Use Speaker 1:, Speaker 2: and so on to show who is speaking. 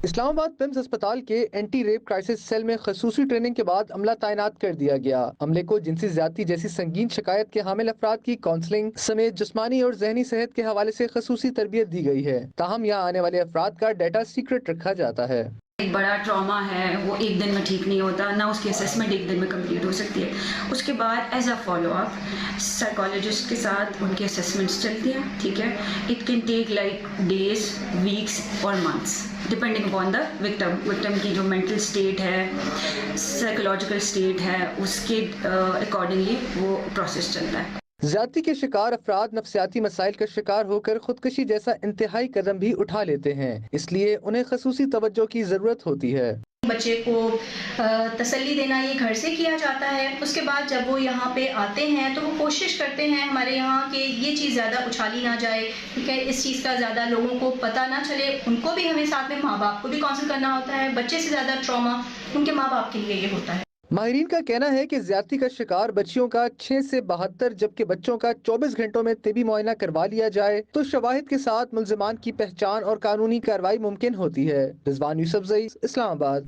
Speaker 1: اسلام آباد پمز اسپتال کے اینٹی ریپ کرائسس سیل میں خصوصی ٹریننگ کے بعد عملہ تعینات کر دیا گیا۔ عملے کو جنسی زیادتی جیسی سنگین شکایت کے حامل افراد کی کاؤنسلنگ سمیت جسمانی اور ذہنی صحت کے حوالے سے خصوصی تربیت دی گئی ہے، تاہم یہاں آنے والے افراد کا ڈیٹا سیکرٹ رکھا جاتا ہے۔
Speaker 2: ایک بڑا ٹراما ہے، وہ ایک دن میں ٹھیک نہیں ہوتا، نہ اس کی اسیسمنٹ ایک دن میں کمپلیٹ ہو سکتی ہے۔ اس کے بعد as a follow up psychologist کے ساتھ ان کی اسیسمنٹس چلتی ہیں، ٹھیک ہے۔ It can take like days, weeks اور months depending upon the victim کی جو مینٹل اسٹیٹ ہے، سائیکولوجیکل اسٹیٹ ہے، اس کے اکارڈنگلی وہ پروسیس چلتا ہے۔
Speaker 1: زیادتی کے شکار افراد نفسیاتی مسائل کا شکار ہو کر خودکشی جیسا انتہائی قدم بھی اٹھا لیتے ہیں، اس لیے انہیں خصوصی توجہ کی ضرورت ہوتی ہے۔
Speaker 3: بچے کو تسلی دینا یہ گھر سے کیا جاتا ہے، اس کے بعد جب وہ یہاں پہ آتے ہیں تو وہ کوشش کرتے ہیں ہمارے یہاں کہ یہ چیز زیادہ اچھالی نہ جائے، ٹھیک ہے، اس چیز کا زیادہ لوگوں کو پتہ نہ چلے۔ ان کو بھی ہمیں ساتھ میں ماں باپ کو بھی کاؤنسل کرنا ہوتا ہے۔ بچے سے زیادہ ٹراما ان کے ماں باپ کے لیے یہ ہوتا ہے۔
Speaker 1: ماہرین کا کہنا ہے کہ زیادتی کا شکار بچیوں کا 6 سے 72 جبکہ بچوں کا 24 گھنٹوں میں طبی معائنہ کروا لیا جائے تو شواہد کے ساتھ ملزمان کی پہچان اور قانونی کارروائی ممکن ہوتی ہے۔ رضوان یوسف زئی، اسلام آباد۔